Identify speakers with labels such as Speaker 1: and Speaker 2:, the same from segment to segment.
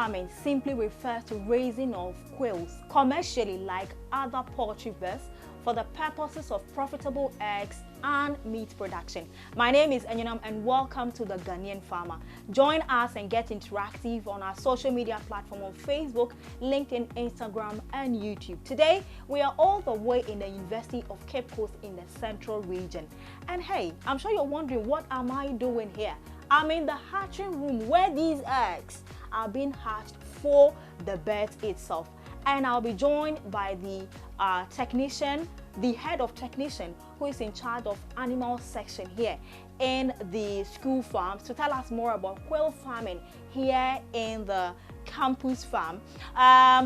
Speaker 1: farming simply refers to raising of quails commercially like other poultry birds for the purposes of profitable eggs and meat production. My name is Enyinam and welcome to the Ghanaian Farmer. Join us and get interactive on our social media platform on Facebook, LinkedIn, Instagram and YouTube. Today, we are all the way in the University of Cape Coast in the Central Region. And hey, I'm sure you're wondering, what am I doing here? I'm in the hatching room where these eggs are being hatched for the birds itself. And I'll be joined by the technician, the head of technician, who is in charge of animal section here in the school farms to tell us more about quail farming here in the campus farm.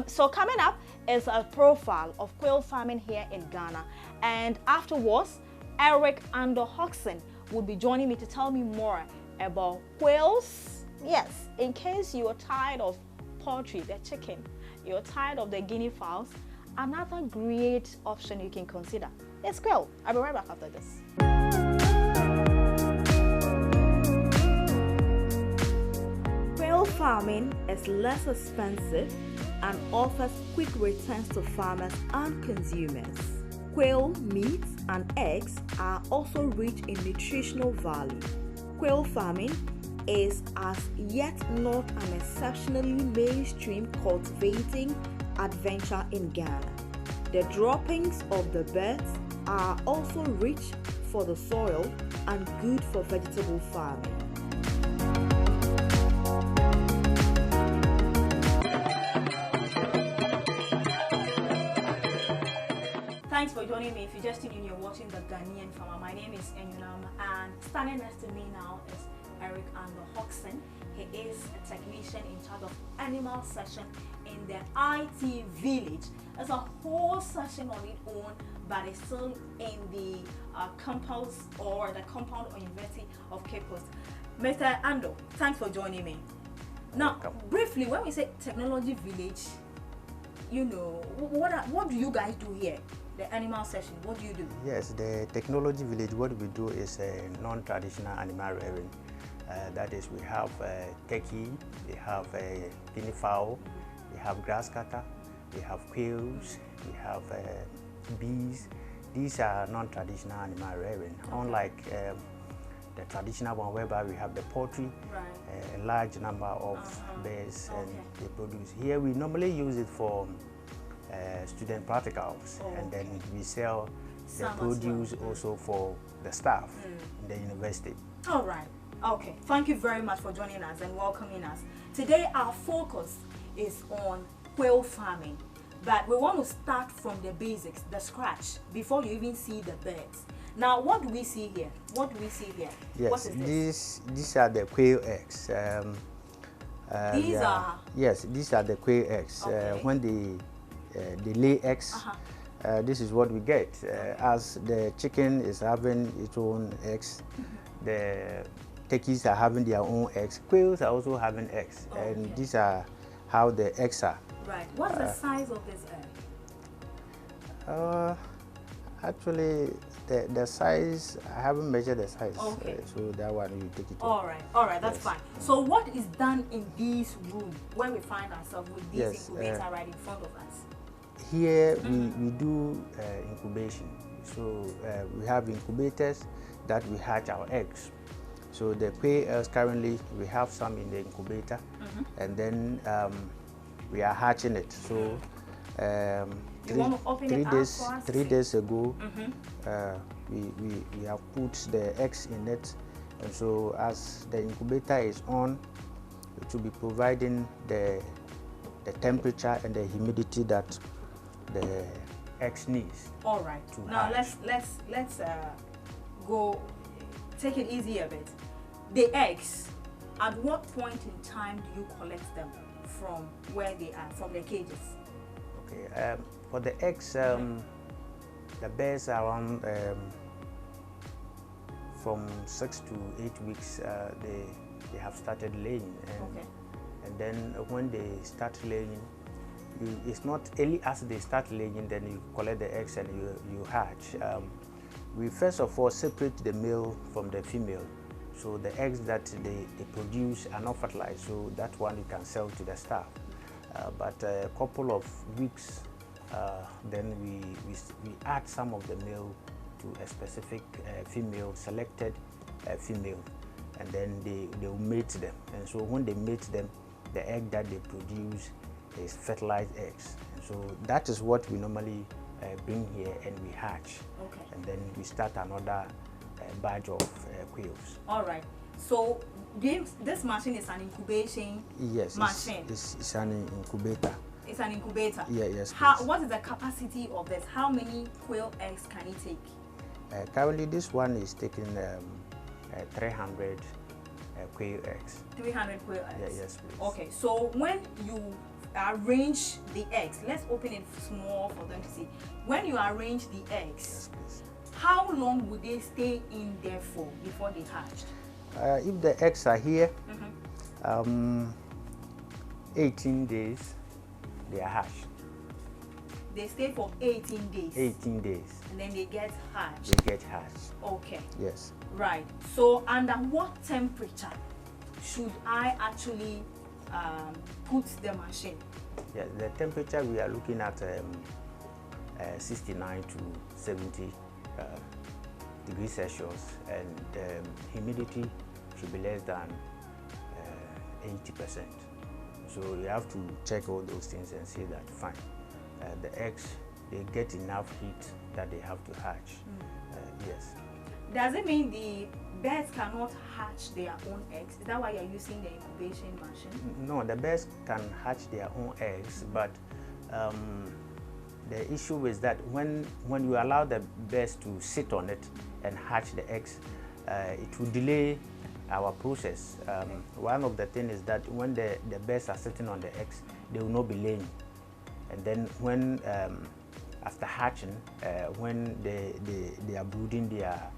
Speaker 1: So coming up is a profile of quail farming here in Ghana. And afterwards, Eric and Hodgson will be joining me to tell me more about quails. Yes, in case you are tired of poultry, the chicken, you're tired of the guinea fowls, another great option you can consider is quail. I'll be right back after this. Quail farming is less expensive and offers quick returns to farmers and consumers. Quail meats and eggs are also rich in nutritional value. Quail farming is as yet not an exceptionally mainstream cultivating adventure in Ghana. The droppings of the birds are also rich for the soil and good for vegetable farming. Thanks for joining me. If you're just tuning in, you're watching the Ghanaian Farmer. My name is Enyinam, and standing next to me now is Eric and Hodgson. He is a technician in charge of animal section in the IT village. It's a whole section on its own, but it's still in the campus or the compound or University of Cape Coast. Mr. Ando, thanks for joining me. Now, briefly, when we say technology village, you know, what do you guys do here? The animal section, what do you do?
Speaker 2: Yes, the technology village, what we do is a non-traditional animal rearing. That is, we have turkey, we have guinea fowl, we have grass cutter, we have quails, we have bees. These are non-traditional animal rearing, unlike the traditional one whereby we have the poultry, a large number of birds and they produce. Here we normally use it for student practicals, and then we sell the produce also for the staff in the university.
Speaker 1: All right. Okay. Thank you very much for joining us and welcoming us. Today our focus is on quail farming, but we want to start from the basics, the scratch, before you even see the birds. Now, what do we see here? What do we see here?
Speaker 2: Yes,
Speaker 1: what is this?
Speaker 2: These are the quail eggs.
Speaker 1: These are?
Speaker 2: Yes, these are the quail eggs.
Speaker 1: Okay.
Speaker 2: When they lay eggs, this is what we get. As the chicken is having its own eggs, the turkeys are having their own eggs. Quails are also having eggs, and these are how the eggs are.
Speaker 1: Right. What's the size of this egg?
Speaker 2: Actually, the size, I haven't measured the size, so that one you take it.
Speaker 1: All right, that's fine. So what is done in this room where we find ourselves with this incubator right in front of us?
Speaker 2: Here we do incubation. So we have incubators that we hatch our eggs. So the quails currently we have some in the incubator, and then we are hatching it. So 3 days ago, we have put the eggs in it, and so as the incubator is on, it will be providing the temperature and the humidity that the eggs needs.
Speaker 1: All right. Now let's go. Take it easy a bit. The eggs, at what point in time do you collect them from where they are, from the cages?
Speaker 2: Okay. For the eggs, the birds are around from 6 to 8 weeks. They have started laying, and then when they start laying, it's not early as they start laying, then you collect the eggs and you hatch. We first of all separate the male from the female. So the eggs that they produce are not fertilized, so that one you can sell to the staff. But a couple of weeks, then we add some of the male to a specific female, selected female, and then they will mate them. And so when they mate them, the egg that they produce is fertilized eggs. And so that is what we normally bring here and we hatch.
Speaker 1: Okay.
Speaker 2: And then we start another batch of quails.
Speaker 1: All right. So this machine is an incubation machine.
Speaker 2: It's an incubator.
Speaker 1: It's an incubator.
Speaker 2: Yeah, yes.
Speaker 1: What is the capacity of this? How many quail eggs can it take?
Speaker 2: Currently, this one is taking 300 quail eggs.
Speaker 1: 300 quail eggs?
Speaker 2: Yeah, yes, please.
Speaker 1: Okay, so when you arrange the eggs, let's open it small for them to see. When you arrange the eggs,
Speaker 2: yes,
Speaker 1: how long would they stay in there for before they hatch?
Speaker 2: If the eggs are here, 18 days, they are hatched.
Speaker 1: They stay for 18 days?
Speaker 2: 18 days.
Speaker 1: And then they get hatched?
Speaker 2: They get hatched.
Speaker 1: Okay.
Speaker 2: Yes.
Speaker 1: Right. So under what temperature should I actually put the machine?
Speaker 2: Yeah, the temperature we are looking at 69 to 70 degrees Celsius, and humidity should be less than 80%. So you have to check all those things and see that fine. The eggs, they get enough heat that they have to hatch. Yes.
Speaker 1: Does it mean the birds cannot hatch their own eggs? Is that why you're using the incubation machine?
Speaker 2: No, the birds can hatch their own eggs, but the issue is that when you allow the birds to sit on it and hatch the eggs, it will delay our process. One of the things is that when the birds are sitting on the eggs, they will not be laying. And then when after hatching, when they are brooding their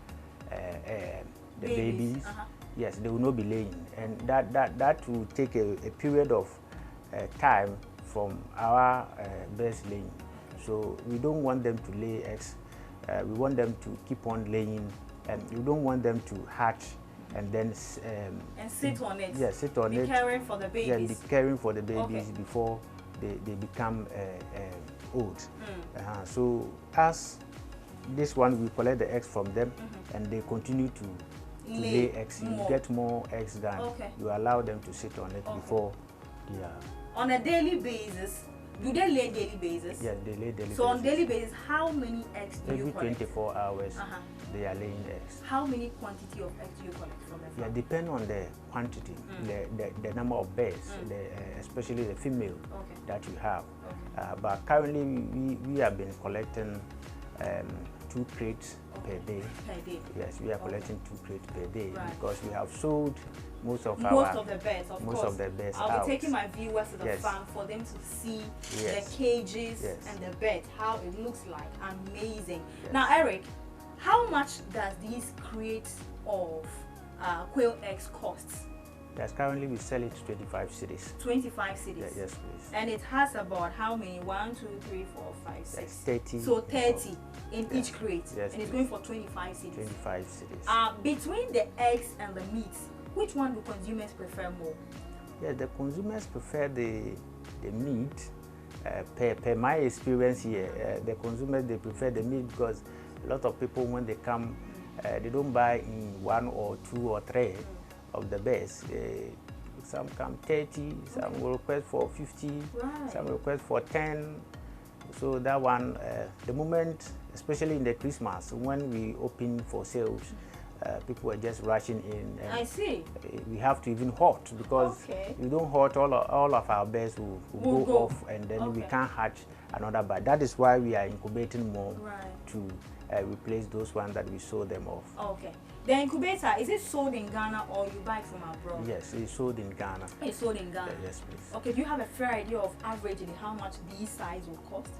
Speaker 2: the babies, yes, they will not be laying, and that will take a period of time from our birds laying. So we don't want them to lay eggs. We want them to keep on laying, and we don't want them to hatch and then
Speaker 1: and sit on it.
Speaker 2: Yes, sit on it.
Speaker 1: Be caring for the babies.
Speaker 2: Yeah, be caring for the babies before they become old. So as this one, we collect the eggs from them, and they continue to lay eggs. You get more eggs than you allow them to sit on it before they are.
Speaker 1: On a daily basis, do they lay daily basis?
Speaker 2: Yes, they lay daily basis.
Speaker 1: So on daily basis, how many eggs do you collect?
Speaker 2: Every 24 hours, they are laying eggs.
Speaker 1: How many quantity of eggs do you collect from the farm?
Speaker 2: Yeah, depend on the quantity, the number of birds, especially the female that you have. But currently, we have been collecting 2 crates per day. Yes, we are collecting 2 crates per day because we have sold most of the birds.
Speaker 1: I'll be taking my viewers to the farm for them to see the cages and the bed, how it looks like. Amazing. Now, Eric, how much does these crates of quail eggs cost?
Speaker 2: Yes, currently we sell it 25 cedis.
Speaker 1: 25 cedis.
Speaker 2: Yes, please.
Speaker 1: And it has about how many? 1, 2, 3, 4, 5, 6.
Speaker 2: 30.
Speaker 1: So 30 in each crate.
Speaker 2: Yes,
Speaker 1: and it's going for 25 cedis.
Speaker 2: 25 cedis.
Speaker 1: Between the eggs and the meat, which one do consumers prefer more?
Speaker 2: Yeah, the consumers prefer the meat. Per my experience here, the consumers, they prefer the meat because a lot of people, when they come, they don't buy in 1 or 2 or 3 of the birds. Some come 30, some will request for 50, some request for 10. So that one, the moment, especially in the Christmas, when we open for sales, people are just rushing in. And
Speaker 1: I see.
Speaker 2: We have to even hot because you don't hot, all of our birds will go off, and then we can't hatch another batch. That is why we are incubating more to replace those ones that we sold them off.
Speaker 1: Okay. The incubator, is it sold in Ghana or you buy it from abroad?
Speaker 2: Yes, it's sold in Ghana.
Speaker 1: It's sold in Ghana?
Speaker 2: Yes, please.
Speaker 1: Okay, do you have a fair idea of averagely how much these size will cost?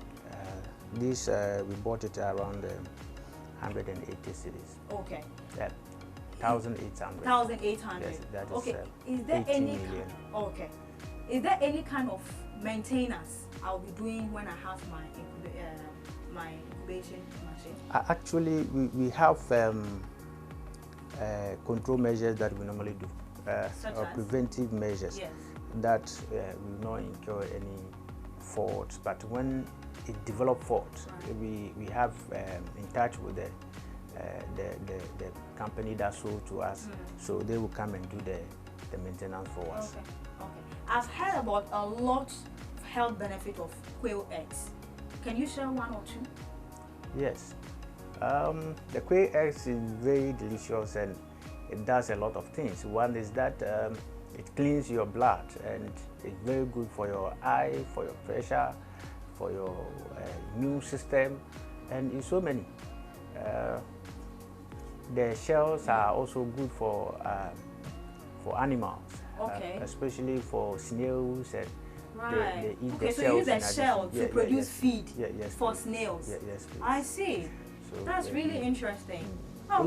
Speaker 2: This, we bought it around 180 cedis.
Speaker 1: Okay.
Speaker 2: Yeah, 1,800.
Speaker 1: 1,800.
Speaker 2: Yes, that is
Speaker 1: okay. Is there
Speaker 2: 18
Speaker 1: any
Speaker 2: million.
Speaker 1: Okay. Is there any kind of maintenance I'll be doing when I have my incubation machine?
Speaker 2: Actually, we have control measures that we normally do, or
Speaker 1: as?
Speaker 2: preventive measures,
Speaker 1: Yes.
Speaker 2: that will not incur any faults. But when it develops faults, we have in touch with the company that sold to us, so they will come and do the maintenance for us.
Speaker 1: Okay. Okay. I've heard about a lot of health benefit of quail eggs. Can you share one or two?
Speaker 2: Yes. The quail eggs is very delicious and it does a lot of things. One is that it cleans your blood and it's very good for your eye, for your pressure, for your immune system, and in so many. The shells are also good for animals, especially for snails, and they eat the shells.
Speaker 1: So you use the shell to produce feed for
Speaker 2: please.
Speaker 1: snails.
Speaker 2: Yes, please.
Speaker 1: I see.
Speaker 2: So,
Speaker 1: that's really interesting.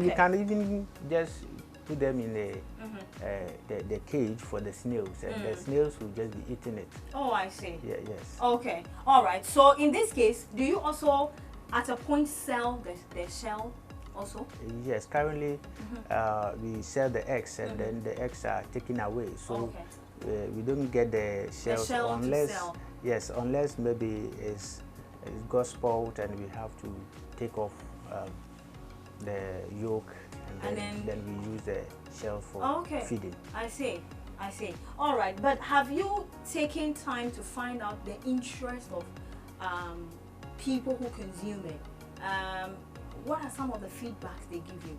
Speaker 2: You can even just put them in the cage for the snails, and the snails will just be eating it.
Speaker 1: Oh, I see.
Speaker 2: Yes.
Speaker 1: Okay. All right. So in this case, do you also at a point sell the shell also?
Speaker 2: Yes. Currently, we sell the eggs, and then the eggs are taken away. So we don't get the shells unless maybe it's got spoiled and we have to take off the yolk, and then we use the shell for feeding.
Speaker 1: I see. All right, but have you taken time to find out the interest of people who consume it? What are some of the feedbacks they give you?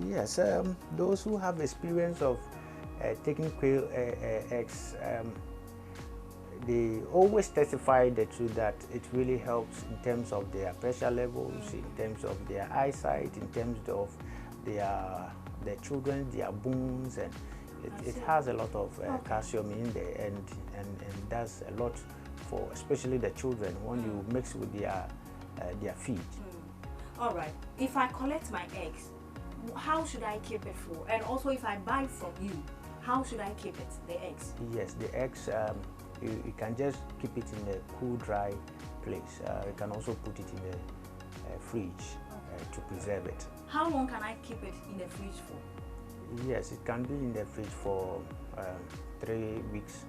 Speaker 2: Yes, those who have experience of taking quail eggs, they always testify the truth that it really helps in terms of their pressure levels, in terms of their eyesight, in terms of their children, their bones, and it has a lot of calcium in there, and does a lot for especially the children when you mix with their feed.
Speaker 1: All right. If I collect my eggs, how should I keep it for? And also, if I buy from you, how should I keep it? The eggs.
Speaker 2: Yes, the eggs. You can just keep it in a cool, dry place. You can also put it in the fridge to preserve it.
Speaker 1: How long can I keep it in the fridge for?
Speaker 2: Yes, it can be in the fridge for 3 weeks.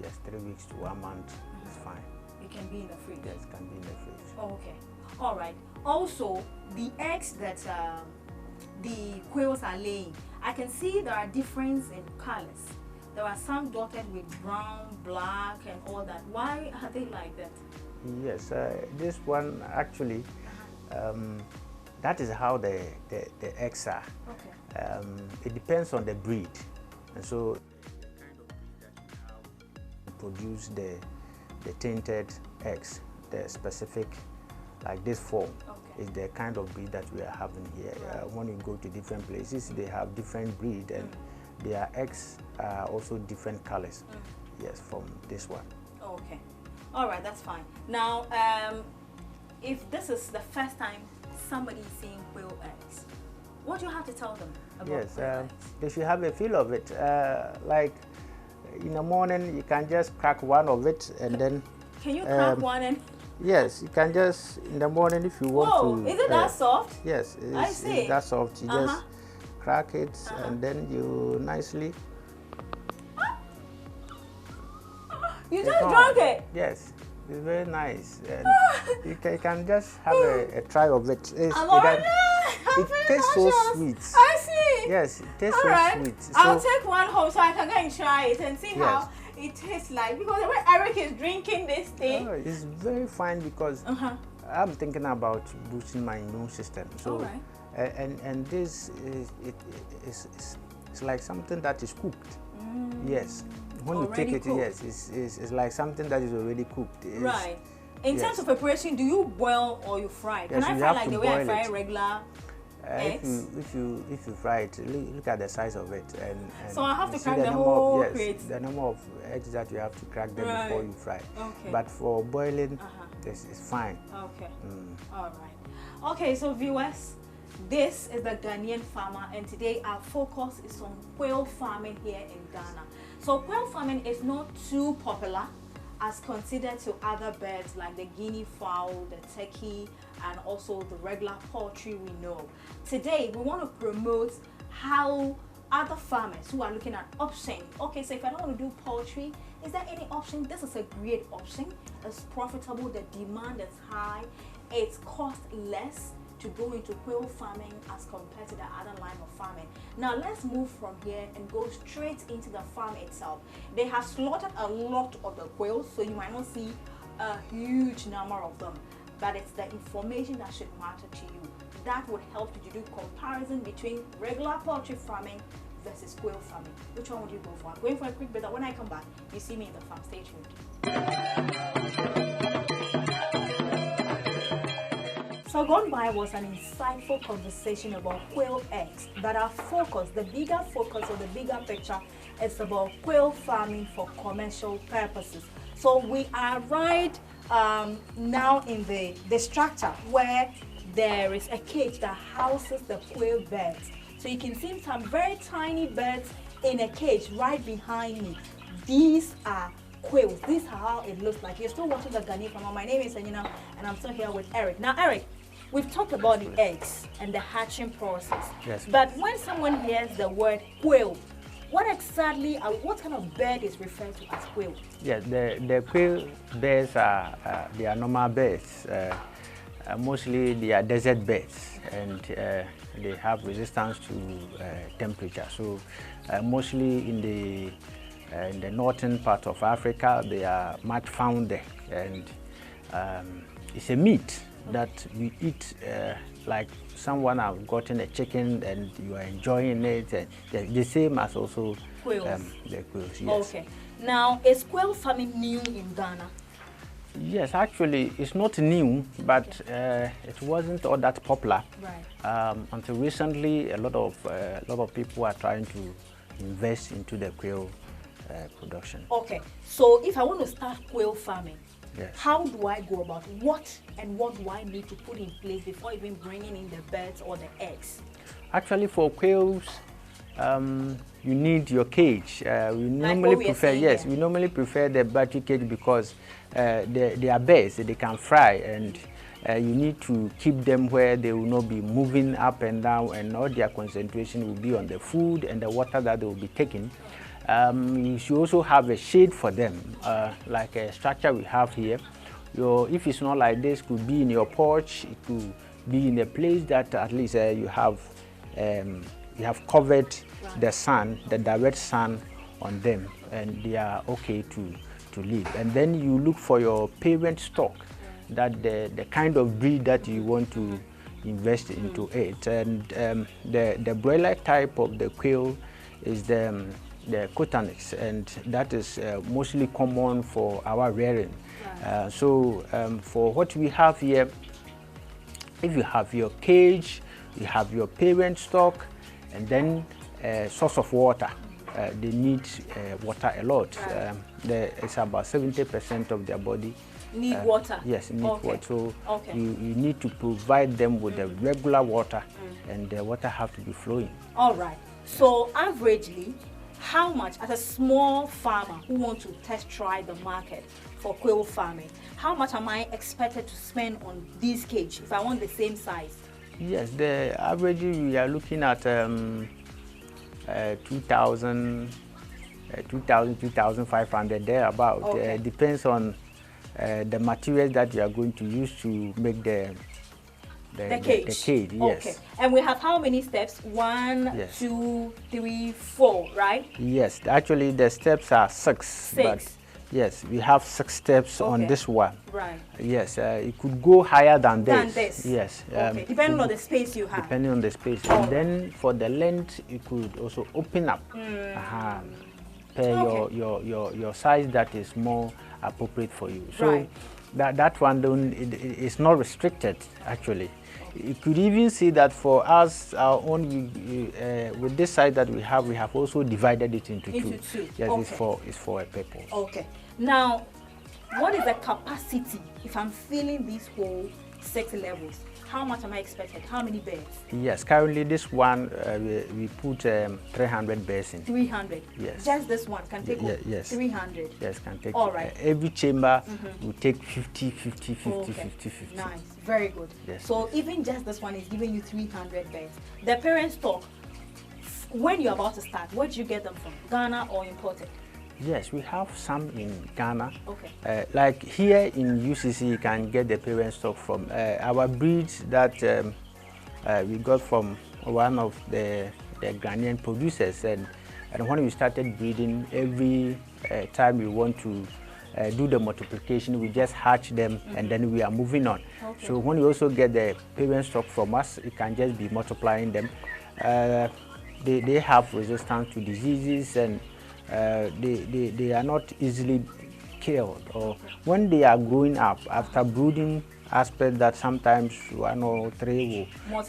Speaker 2: Yes, 3 weeks to 1 month. It's fine.
Speaker 1: It can be in the fridge?
Speaker 2: Yes, it can be in the fridge.
Speaker 1: Oh, okay. All right. Also, the eggs that the quails are laying, I can see there are differences in colors. There are some dotted with brown, black, and all that. Why are they like that?
Speaker 2: Yes, this one actually, that is how the eggs are.
Speaker 1: Okay.
Speaker 2: It depends on the breed, and so the kind of breed that you have produce the tinted eggs, the specific, like this form, is the kind of breed that we are having here. When you go to different places, they have different breed, and their eggs are also different colors. Yes, from this one.
Speaker 1: Okay. All right, that's fine. Now, if this is the first time somebody is seeing quail eggs, what do you have to tell them about quail eggs?
Speaker 2: They should have a feel of it. Like in the morning, you can just crack one of it, and then.
Speaker 1: Can you crack one and?
Speaker 2: Yes, you can just in the morning if you want to.
Speaker 1: Is it that soft?
Speaker 2: Yes, it's that soft. You just crack it, and then you nicely.
Speaker 1: You just drank it?
Speaker 2: Yes, it's very nice. And you can just have a try of it. It tastes so sweet.
Speaker 1: I see.
Speaker 2: Yes, it tastes sweet.
Speaker 1: I'll take one home so I can go and try it and see how it tastes like. Because when Eric is drinking this thing,
Speaker 2: it's very fine because I'm thinking about boosting my immune system. So, and this it's like something that is cooked. Yes. When you take it, it's like something that is already cooked.
Speaker 1: Right. In terms of preparation, do you boil or you fry? Can I fry like the way I fry regular eggs?
Speaker 2: If you fry it, look at the size of it, and
Speaker 1: so I have to crack the whole crate.
Speaker 2: The number of eggs that you have to crack them before you fry.
Speaker 1: Okay.
Speaker 2: But for boiling, it's fine.
Speaker 1: Okay. All right. Okay, so viewers, this is the Ghanaian farmer, and today our focus is on quail farming here in Ghana. So quail farming is not too popular as considered to other birds like the guinea fowl, the turkey, and also the regular poultry we know. Today, we want to promote how other farmers who are looking at option. Okay, so if I don't want to do poultry, is there any option? This is a great option. It's profitable, the demand is high, it costs less to go into quail farming as compared to the other line of farming. Now let's move from here and go straight into the farm itself. They have slaughtered a lot of the quails, so you might not see a huge number of them, but it's the information that should matter to you. That would help you to do comparison between regular poultry farming versus quail farming. Which one would you go for? I'm going for a quick break, but when I come back, you see me in the farm. Stay tuned. So gone by was an insightful conversation about quail eggs, but our focus, the bigger focus or the bigger picture, is about quail farming for commercial purposes. So we are right now in the structure where there is a cage that houses the quail birds. So you can see some very tiny birds in a cage right behind me. These are quails. This is how it looks like. You're still watching the Ghanaian Farmer. My name is Anyona, and I'm still here with Eric. Now, Eric, we've talked about the eggs and the hatching process.
Speaker 2: Yes.
Speaker 1: But when someone hears the word quail, what exactly, what kind of bird is referred to as quail?
Speaker 2: Yes, the quail birds they are normal birds. Mostly they are desert birds, and they have resistance to temperature. So mostly in the northern part of Africa, they are much found there, and it's a meat that we eat like someone has gotten a chicken and you are enjoying it, and the same as also
Speaker 1: quails.
Speaker 2: The quails. Yes.
Speaker 1: Okay. Now, is quail farming new in Ghana?
Speaker 2: Yes, actually, it's not new, but it wasn't all that popular.
Speaker 1: Right.
Speaker 2: Until recently, a lot of people are trying to invest into the quail production.
Speaker 1: Okay, so if I want to start quail farming,
Speaker 2: yes,
Speaker 1: how do I go about it? What do I need to put in place before even bringing in the birds or the eggs?
Speaker 2: Actually, for quails, you need your cage. We normally prefer, yes, we normally prefer the battery cage because they are birds, they can fly, and you need to keep them where they will not be moving up and down, and all their concentration will be on the food and the water that they will be taking. You should also have a shade for them, like a structure we have here. If it's not like this, it could be in your porch, it could be in a place that at least you have covered the sun, the direct sun on them, and they are okay to live. And then you look for your parent stock, that the kind of breed that you want to invest into it. And the broiler type of the quail is the Cotanix, and that is mostly common for our rearing. Right. For what we have here, if you have your cage, you have your parent stock, and then source of water. They need water a lot. Right. It's about 70% of their body
Speaker 1: need water.
Speaker 2: Yes, need water. So you need to provide them with the regular water, and the water have to be flowing.
Speaker 1: All right. So averagely, how much, as a small farmer who wants to test try the market for quail farming, how much am I expected to spend on this cage if I want the same size?
Speaker 2: Yes, the average we are looking at 2,000, 2,500 thereabout. Okay. Depends on the materials that you are going to use to make the cage. The cage, yes.
Speaker 1: Okay. And we have how many steps? 1, yes. 2, 3, 4, right?
Speaker 2: Yes. Actually, the steps are 6. But yes, we have 6 steps on this one. Right. Yes. It could go higher than this. Yes.
Speaker 1: Okay. Depending on the space you have.
Speaker 2: Depending on the space. And then for the length, it could also open up per your size that is more appropriate for you. So that one is not restricted, actually. You could even see that for us, our own, with this size that we have also divided it into two. Yes, it's for a purpose.
Speaker 1: Okay. Now, what is the capacity if I'm filling these whole 6 levels? how much am I expected? How many birds?
Speaker 2: Yes, currently this one we put 300 birds in.
Speaker 1: 300?
Speaker 2: Yes.
Speaker 1: Just this one can take
Speaker 2: yes.
Speaker 1: 300?
Speaker 2: Yes, can take.
Speaker 1: All right.
Speaker 2: Every chamber will take 50, 50, 50,
Speaker 1: Okay.
Speaker 2: 50, 50.
Speaker 1: Nice, very good.
Speaker 2: Yes.
Speaker 1: So even just this one is giving you 300 birds. The parents stock, when you're about to start, where do you get them from? Ghana or imported?
Speaker 2: Yes, we have some in Ghana.
Speaker 1: Okay.
Speaker 2: Like here in UCC, you can get the parent stock from our breeds that we got from one of the Ghanaian producers. And when we started breeding, every time we want to do the multiplication, we just hatch them and then we are moving on.
Speaker 1: Okay.
Speaker 2: So when you also get the parent stock from us, it can just be multiplying them. They have resistance to diseases, and they are not easily killed. Or when they are growing up, after brooding aspect, that sometimes 1 or 3 will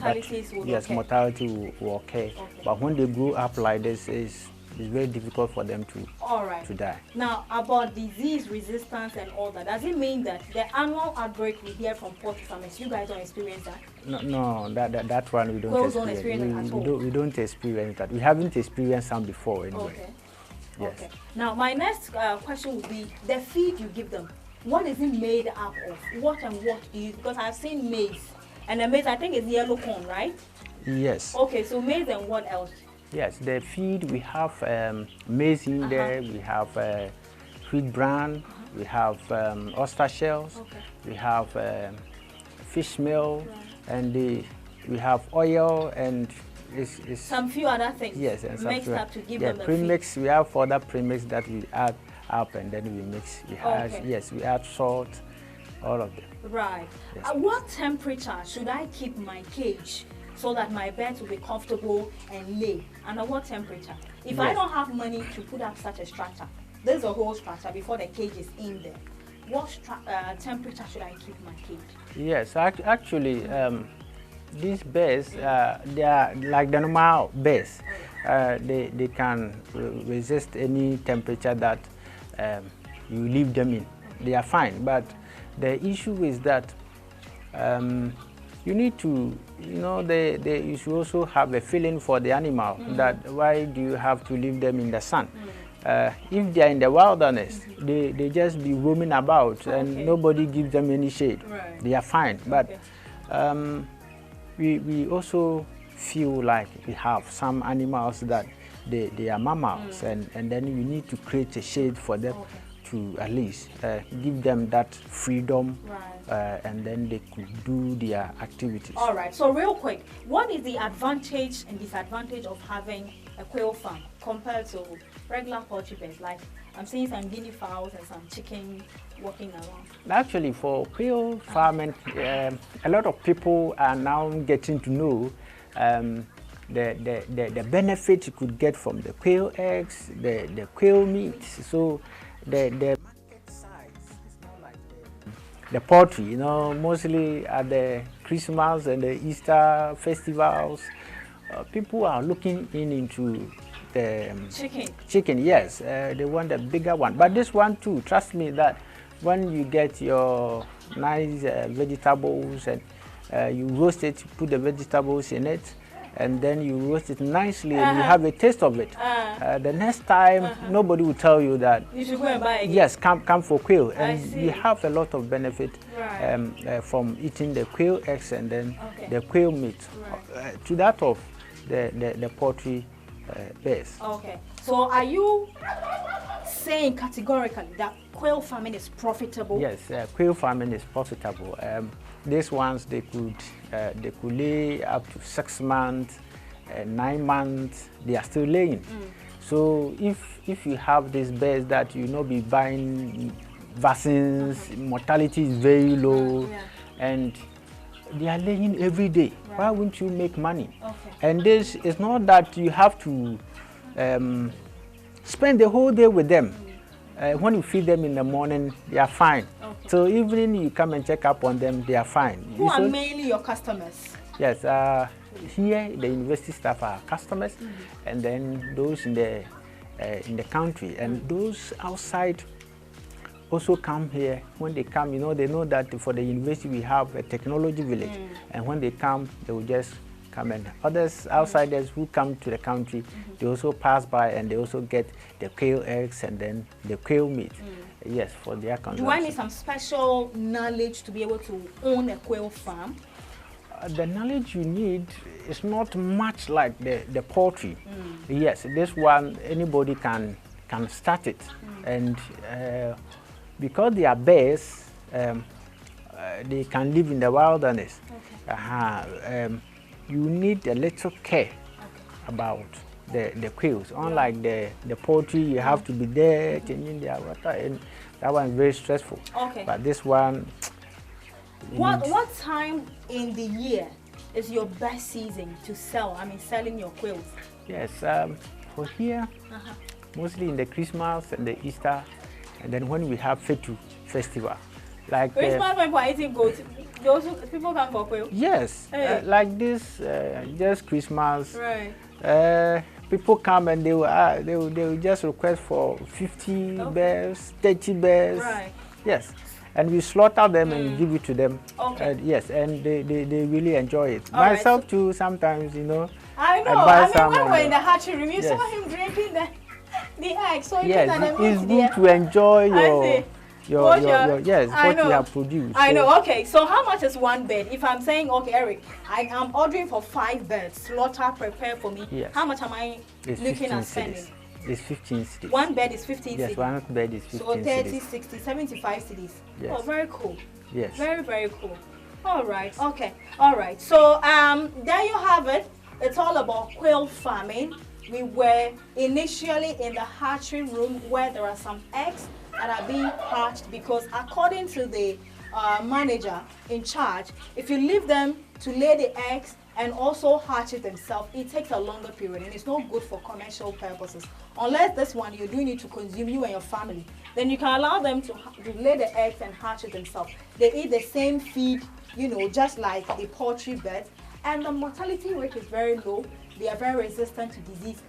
Speaker 2: mortality will occur. But when they grow up like this, it's very difficult for them to die.
Speaker 1: Now, about disease resistance and all that, does it mean that the annual outbreak we hear from poultry farmers, you guys don't experience that?
Speaker 2: No, that one we don't experience. We don't experience that. We haven't experienced some before anyway.
Speaker 1: Okay.
Speaker 2: Yes.
Speaker 1: Okay. Now, my next question would be the feed you give them. What is it made up of? What and what is? Because I've seen maize, and the maize I think is yellow corn, right?
Speaker 2: Yes.
Speaker 1: Okay, so maize and what else?
Speaker 2: Yes, the feed we have maize in there. We have wheat bran. We have oyster shells. We have fish meal, and we have oil and.
Speaker 1: Some few other things.
Speaker 2: Yes, and
Speaker 1: mixed up to give them the
Speaker 2: premix. We have other premix that we add up and then we mix. We add salt, all of them.
Speaker 1: Right.
Speaker 2: Yes.
Speaker 1: At what temperature should I keep my cage so that my birds will be comfortable and lay? And at what temperature? If I don't have money to put up such a structure, there's a whole structure before the cage is in there. What temperature should I keep my cage?
Speaker 2: Yes, actually. These birds, they are like the normal birds. They can resist any temperature that you leave them in. They are fine, but the issue is that you need to, you should also have a feeling for the animal, that why do you have to leave them in the sun? If they are in the wilderness, they just be roaming about and nobody gives them any shade.
Speaker 1: Right.
Speaker 2: They are fine, but we also feel like we have some animals that they are mammals, and then you need to create a shade for them to at least give them that freedom, and then they could do their activities.
Speaker 1: All right, so real quick, what is the advantage and disadvantage of having a quail farm compared to regular poultry birds? Like I'm seeing some guinea fowls and some chicken walking around.
Speaker 2: Actually, for quail farming, a lot of people are now getting to know the benefit you could get from the quail eggs, the quail meat. So the market size is not like the poultry. Mostly at the Christmas and the Easter festivals, people are looking into the chicken. Yes, they want a bigger one. But this one too, trust me that when you get your nice vegetables and you roast it, put the vegetables in it, and then you roast it nicely and you have a taste of it. The next time, nobody will tell you that
Speaker 1: you should go and buy again.
Speaker 2: Yes, come for quail. And you have a lot of benefit from eating the quail eggs and then the quail meat to that of the poultry birds.
Speaker 1: Okay, so are you saying categorically that quail farming is profitable?
Speaker 2: Yes, quail farming is profitable. These ones, they could lay up to 6 months, 9 months. They are still laying. So if you have these birds that you be buying vaccines, mortality is very low, and they are laying every day. Why wouldn't you make money? And this is not that you have to spend the whole day with them. When you feed them in the morning, they are fine. So evening you come and check up on them, they are fine.
Speaker 1: Who are mainly your customers?
Speaker 2: Yes, here the university staff are customers, and then those in the country, and those outside also come here. When they come, they know that for the university we have a technology village, and when they come, they will just come. And others, outsiders who come to the country, they also pass by and they also get the quail eggs and then the quail meat. Yes, for their consumption.
Speaker 1: Do I need some special knowledge to be able to own a quail farm?
Speaker 2: The knowledge you need is not much like the poultry. Yes, this one anybody can start it, and because they are bears, they can live in the wilderness. You need a little care about the quails. Unlike the poultry, you have to be there changing their water, and that one is very stressful. But this one.
Speaker 1: What time in the year is your best season to sell? I mean, selling your quails.
Speaker 2: Yes, for here, mostly in the Christmas and the Easter, and then when we have Fetu festival. Like
Speaker 1: Christmas when we're eating goat, people come for quail.
Speaker 2: Yes, like this, just Christmas.
Speaker 1: Right.
Speaker 2: People come and they will just request for 50 bears, 30 bears.
Speaker 1: Right.
Speaker 2: Yes. And we slaughter them and give it to them.
Speaker 1: Yes,
Speaker 2: and they really enjoy it.
Speaker 1: Myself
Speaker 2: right, too, sometimes,
Speaker 1: I know. When we're in the hatchery room, you saw him drinking the eggs. So
Speaker 2: it's good to enjoy what you have produced.
Speaker 1: I know. Okay, so how much is one bed? If I'm saying, okay, Eric, I am ordering for 5 beds, slaughter, prepare for me.
Speaker 2: Yes.
Speaker 1: How much am I looking at spending?
Speaker 2: It's 15 cedis.
Speaker 1: One bed is 15 cedis.
Speaker 2: Yes, one bed is 15
Speaker 1: So 30,
Speaker 2: cedis.
Speaker 1: 60, 75 cedis.
Speaker 2: Yes.
Speaker 1: Oh, very cool.
Speaker 2: Yes.
Speaker 1: Very, very cool. All right. Okay. All right. So there you have it. It's all about quail farming. We were initially in the hatchery room where there are some eggs that are being hatched, because according to the manager in charge, if you leave them to lay the eggs and also hatch it themselves, it takes a longer period and it's not good for commercial purposes. Unless this one you're doing it to consume, you and your family, then you can allow them to lay the eggs and hatch it themselves. They eat the same feed, just like the poultry birds, and the mortality rate is very low. They are very resistant to disease.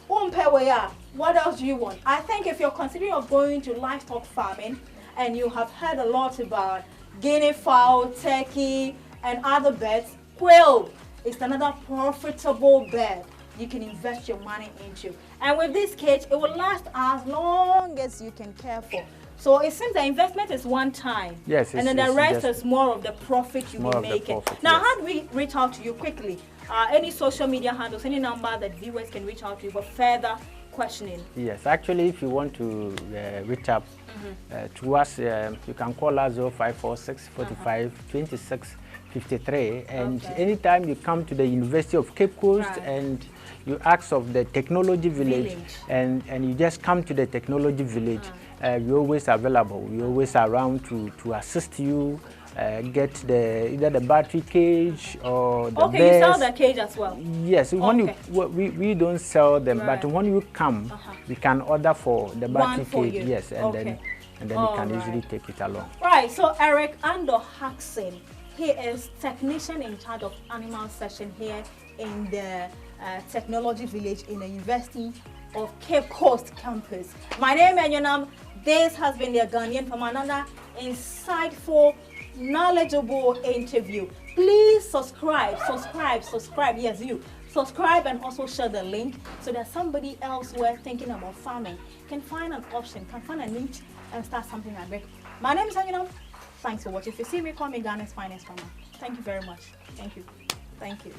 Speaker 1: What else do you want? I think if you're considering of going to livestock farming and you have heard a lot about guinea fowl, turkey, and other birds, quail is another profitable bird you can invest your money into. And with this cage, it will last as long as you can care for. So it seems the investment is one time.
Speaker 2: Yes.
Speaker 1: And then the rest is more of the profit you will make it. Now, how do we reach out to you quickly? Any social media handles, any number that viewers can reach out to you for further questioning?
Speaker 2: Yes, actually, if you want to reach up to us, you can call us 0546 45 26 53, and anytime you come to the University of Cape Coast and you ask of the technology village. And you just come to the technology village, we're always available. We're always around to assist you, get either the battery cage or the
Speaker 1: you sell the cage as well?
Speaker 2: Yes, we don't sell them, but when you come, we can order for the battery cage. Yes, and then you can easily take it along.
Speaker 1: Right, so Eric Ando Haxon, he is technician in charge of animal section here in the technology village in the University of Cape Coast campus. My name is Yonam. This has been the Ghanaian from another insightful, knowledgeable interview. Please subscribe. Yes, you. Subscribe and also share the link so that somebody else who is thinking about farming can find an option, can find a niche and start something like that. My name is Yonam. Thanks for watching. If you see me, call me Ghana's finest farmer. Thank you very much. Thank you. Thank you.